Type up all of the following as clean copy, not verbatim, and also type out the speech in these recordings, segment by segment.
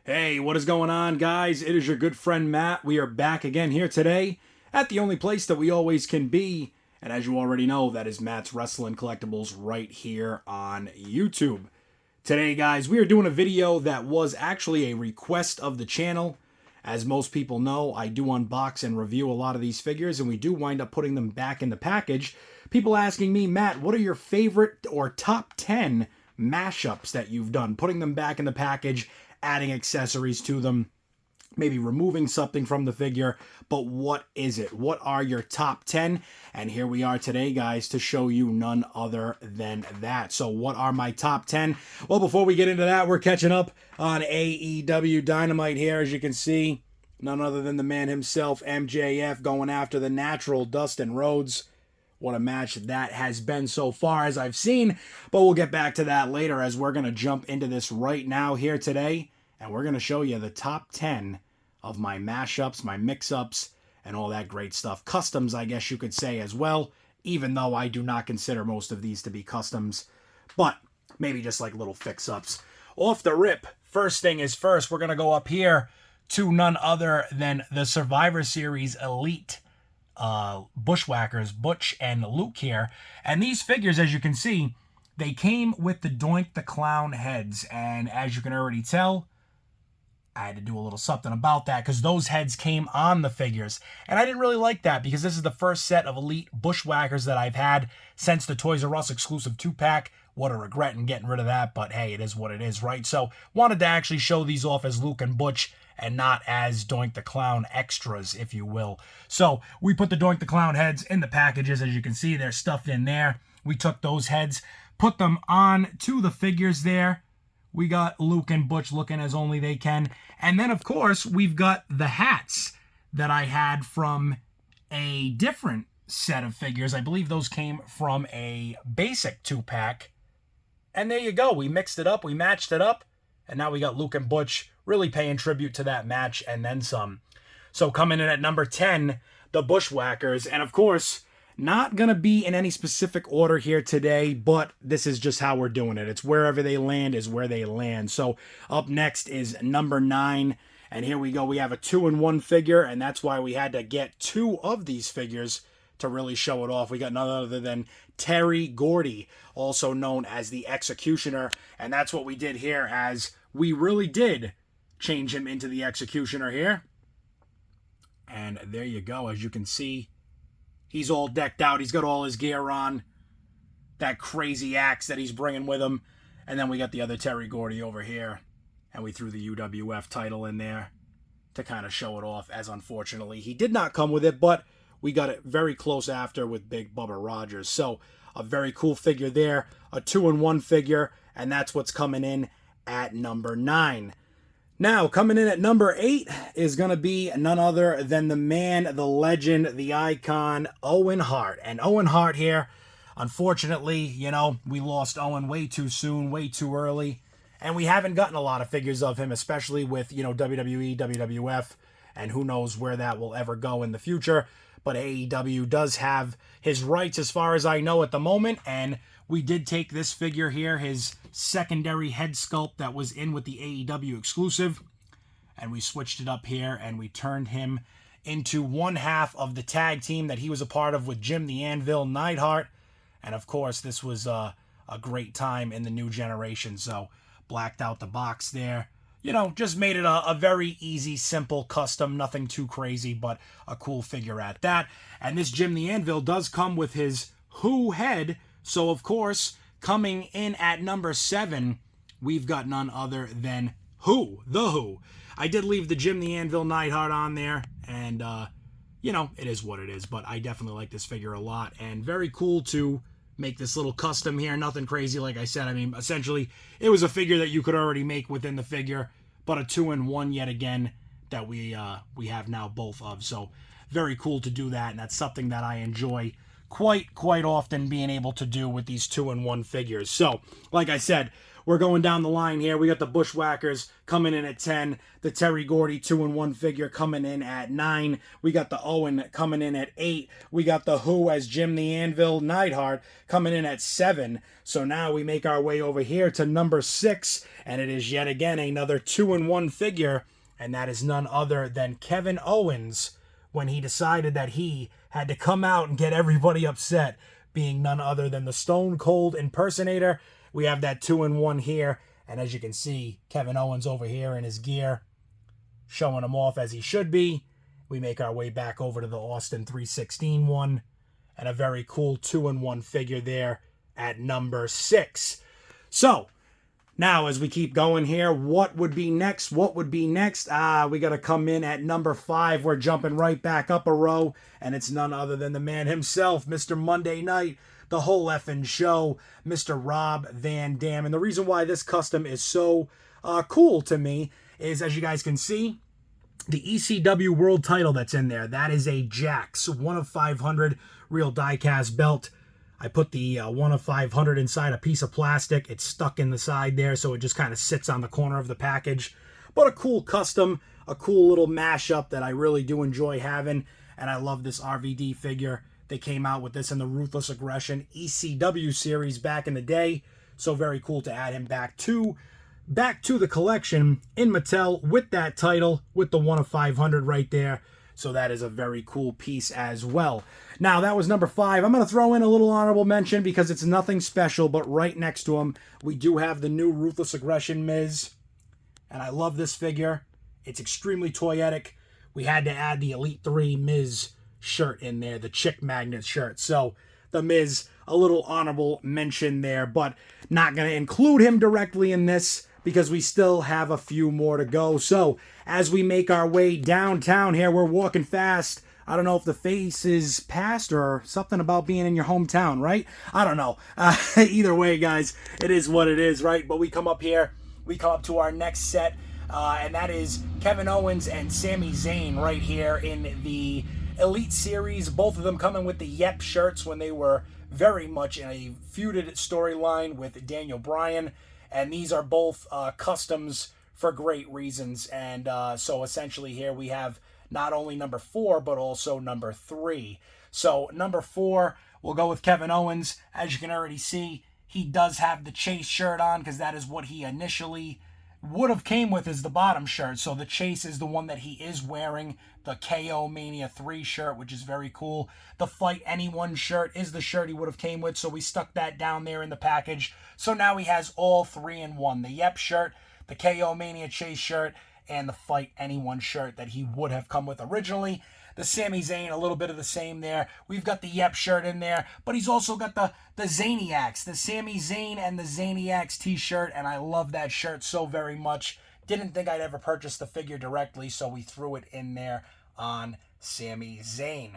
Hey, what is going on, guys? It is your good friend Matt. We are back again here today at the only place that we always can be. And as you already know, that is Matt's Wrestling Collectibles right here on YouTube. Today, guys, we are doing a video that was actually a request of the channel. As most people know, I do unbox and review a lot of these figures, and we do wind up putting them back in the package. People asking me, Matt, what are your favorite or top 10 mashups that you've done? Putting them back in the package, adding accessories to them, maybe removing something from the figure, but what is it? What are your top 10? And here we are today, guys, to show you none other than that. So what are my top 10? Well, before we get into that, we're catching up on AEW Dynamite here. As you can see, none other than the man himself, MJF, going after the Natural, Dustin Rhodes. What a match that has been so far as I've seen, but we'll get back to that later as we're going to jump into this right now here today, and we're going to show you the top 10 of my mashups, my mix-ups, and all that great stuff. Customs, I guess you could say as well, even though I do not consider most of these to be customs, but maybe just like little fix-ups. Off the rip, first thing is first, we're going to go up here to none other than the Survivor Series Elite Bushwhackers, Butch and Luke here. And these figures, as you can see, they came with the Doink the Clown heads. And as you can already tell, I had to do a little something about that because those heads came on the figures. And I didn't really like that because this is the first set of Elite Bushwhackers that I've had since the Toys R Us exclusive 2-pack. What a regret in getting rid of that, but hey, it is what it is, right? So wanted to actually show these off as Luke and Butch and not as Doink the Clown extras, if you will. So we put the Doink the Clown heads in the packages. As you can see, they're stuffed in there. We took those heads, put them on to the figures there. We got Luke and Butch looking as only they can. And then, of course, we've got the hats that I had from a different set of figures. I believe those came from a basic 2-pack. And there you go. We mixed it up. We matched it up. And now we got Luke and Butch really paying tribute to that match and then some. So coming in at number 10, the Bushwhackers. And of course, not going to be in any specific order here today, but this is just how we're doing it. It's wherever they land is where they land. So up next is number 9. And here we go. We have a 2-in-1 figure, and that's why we had to get 2 of these figures to really show it off. We got none other than Terry Gordy, also known as the Executioner. And that's what we did here, as we really did change him into the Executioner here. And there you go. As you can see, he's all decked out. He's got all his gear on. That crazy axe that he's bringing with him. And then we got the other Terry Gordy over here. And we threw the UWF title in there to kind of show it off, as unfortunately he did not come with it, but we got it very close after with Big Bubba Rogers. So a very cool figure there. A 2-in-1 figure. And that's what's coming in at number 9. Now, coming in at number 8 is going to be none other than the man, the legend, the icon, Owen Hart. And Owen Hart here, unfortunately, you know, we lost Owen way too soon, way too early. And we haven't gotten a lot of figures of him, especially with, you know, WWE, WWF, and who knows where that will ever go in the future. But AEW does have his rights as far as I know at the moment, and we did take this figure here, his secondary head sculpt that was in with the AEW exclusive, and we switched it up here, and we turned him into one half of the tag team that he was a part of with Jim the Anvil Neidhart. And of course, this was a great time in the new generation, so blacked out the box there. You know, just made it a very easy, simple custom, nothing too crazy, but a cool figure at that. And this Jim the Anvil does come with his Who head. So, of course, coming in at number 7, we've got none other than Who, the Who. I did leave the Jim the Anvil Neidhart on there, and, you know, it is what it is, but I definitely like this figure a lot, and very cool to make this little custom here. Nothing crazy, like I said. I mean, essentially, it was a figure that you could already make within the figure, but a 2-in-1 yet again that we have now both of. So very cool to do that, and that's something that I enjoy quite often being able to do with these 2-in-1 figures. So, like I said, we're going down the line here. We got the Bushwhackers coming in at 10. The Terry Gordy 2-in-1 figure coming in at 9. We got the Owen coming in at 8. We got the Who as Jim the Anvil Neidhart coming in at 7. So now we make our way over here to number 6. And it is yet again another 2-in-1 figure. And that is none other than Kevin Owens, when he decided that he had to come out and get everybody upset, being none other than the Stone Cold Impersonator. We have that 2-in-1 here, and as you can see, Kevin Owens over here in his gear, showing him off as he should be. We make our way back over to the Austin 316 one, and a very cool 2-in-1 figure there at number 6. So, now, as we keep going here, what would be next? What would be next? We got to come in at number 5. We're jumping right back up a row, and it's none other than the man himself, Mr. Monday Night, the whole effing show, Mr. Rob Van Dam. And the reason why this custom is so cool to me is, as you guys can see, the ECW world title that's in there, that is a Jax 1 of 500 real die-cast belt. I put the 1 of 500 inside a piece of plastic. It's stuck in the side there, so it just kind of sits on the corner of the package. But a cool custom, a cool little mashup that I really do enjoy having. And I love this RVD figure. They came out with this in the Ruthless Aggression ECW series back in the day. So very cool to add him back to the collection in Mattel with that title, with the 1 of 500 right there. So that is a very cool piece as well. Now, that was number 5. I'm going to throw in a little honorable mention because it's nothing special, but right next to him, we do have the new Ruthless Aggression Miz. And I love this figure. It's extremely toyetic. We had to add the Elite 3 Miz shirt in there, the Chick Magnet shirt. So, the Miz, a little honorable mention there, but not going to include him directly in this because we still have a few more to go. So, as we make our way downtown here, we're walking fast. I don't know if the face is past or something about being in your hometown, right? I don't know. Either way, guys, it is what it is, right? But we come up here, we come up to our next set, and that is Kevin Owens and Sami Zayn right here in the Elite Series. Both of them coming with the Yep shirts when they were very much in a feuded storyline with Daniel Bryan. And these are both customs for great reasons. And so essentially here we have not only number 4, but also number 3. So number 4, we'll go with Kevin Owens. As you can already see, he does have the Chase shirt on because that is what he initially would have came with as the bottom shirt. So the Chase is the one that he is wearing. The KO Mania 3 shirt, which is very cool. The Fight Anyone shirt is the shirt he would have came with. So we stuck that down there in the package. So now he has all 3 in one. The Yep shirt, the KO Mania Chase shirt, and the Fight Anyone shirt that he would have come with originally. The Sami Zayn, a little bit of the same there. We've got the Yep shirt in there, but he's also got the Zaniacs, the Sami Zayn and the Zaniacs t-shirt, and I love that shirt so very much. Didn't think I'd ever purchase the figure directly, so we threw it in there on Sami Zayn.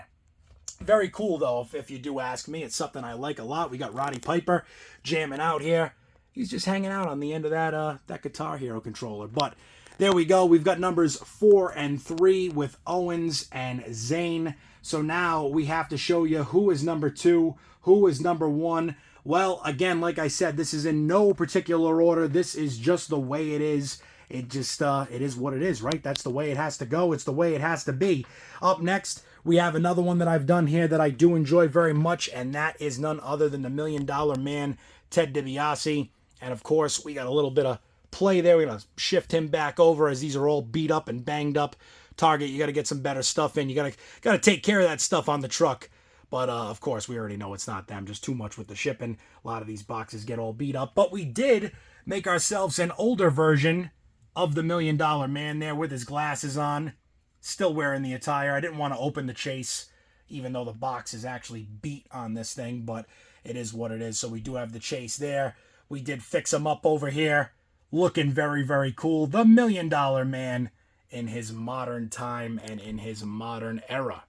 Very cool, though, if you do ask me. It's something I like a lot. We got Roddy Piper jamming out here. He's just hanging out on the end of that Guitar Hero controller, but there we go. We've got numbers 4 and 3 with Owens and Zayn. So now we have to show you who is number 2, who is number 1. Well, again, like I said, this is in no particular order. This is just the way it is. It just, it is what it is, right? That's the way it has to go. It's the way it has to be. Up next, we have another one that I've done here that I do enjoy very much, and that is none other than the $1 Million Man, Ted DiBiase. And of course, we got a little bit of play there. We're going to shift him back over as these are all beat up and banged up. Target, you got to get some better stuff in. You got to take care of that stuff on the truck. But of course, we already know it's not them. Just too much with the shipping. A lot of these boxes get all beat up. But we did make ourselves an older version of the $1 Million Man there with his glasses on. Still wearing the attire. I didn't want to open the Chase, even though the box is actually beat on this thing. But it is what it is. So we do have the Chase there. We did fix him up over here. Looking very, very cool. The $1 Million Man in his modern time and in his modern era.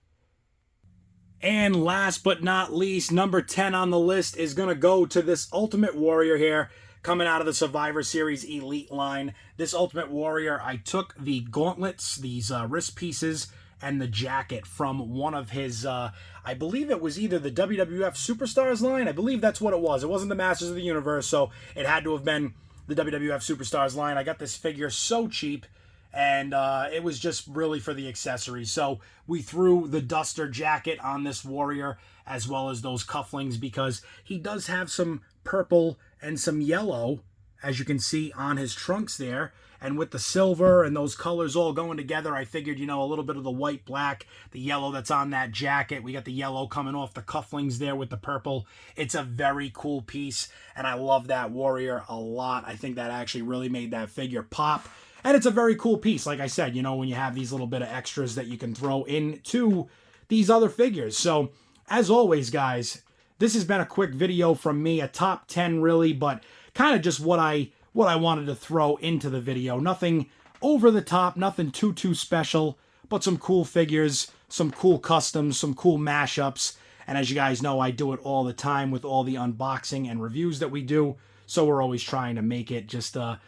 And last but not least, number 10 on the list is going to go to this Ultimate Warrior here, coming out of the Survivor Series Elite line. This Ultimate Warrior, I took the gauntlets, these wrist pieces, and the jacket from one of his, I believe it was either the WWF Superstars line. I believe that's what it was. It wasn't the Masters of the Universe, so it had to have been the WWF Superstars line. I got this figure so cheap, and it was just really for the accessories. So we threw the duster jacket on this warrior, as well as those cufflinks, because he does have some purple and some yellow, as you can see on his trunks there. And with the silver and those colors all going together, I figured, you know, a little bit of the white, black, the yellow that's on that jacket. We got the yellow coming off the cufflinks there with the purple. It's a very cool piece, and I love that warrior a lot. I think that actually really made that figure pop. And it's a very cool piece, like I said, you know, when you have these little bit of extras that you can throw into these other figures. So, as always, guys, this has been a quick video from me, a top 10 really, but kind of just what I wanted to throw into the video. Nothing over the top, nothing too special, but some cool figures, some cool customs, some cool mashups. And as you guys know, I do it all the time with all the unboxing and reviews that we do. So we're always trying to make it just a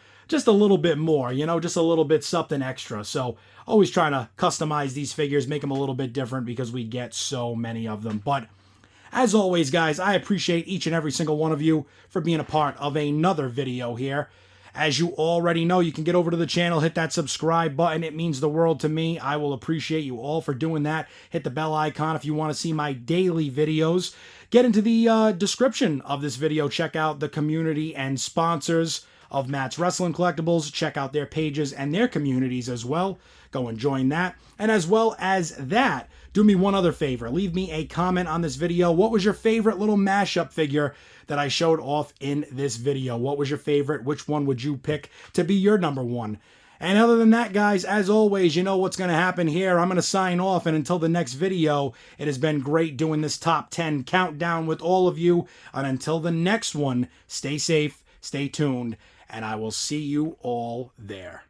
little bit more, you know, just a little bit something extra. So always trying to customize these figures, make them a little bit different because we get so many of them. But as always, guys, I appreciate each and every single one of you for being a part of another video here. As you already know, you can get over to the channel, hit that subscribe button. It means the world to me. I will appreciate you all for doing that. Hit the bell icon if you want to see my daily videos. Get into the description of this video. Check out the community and sponsors of Matt's Wrestling Collectibles. Check out their pages and their communities as well. Go and join that. And as well as that, do me one other favor. Leave me a comment on this video. What was your favorite little mashup figure that I showed off in this video? What was your favorite? Which one would you pick to be your number one? And other than that, guys, as always, you know what's going to happen here. I'm going to sign off, and until the next video, it has been great doing this top 10 countdown with all of you. And until the next one, stay safe, stay tuned, and I will see you all there.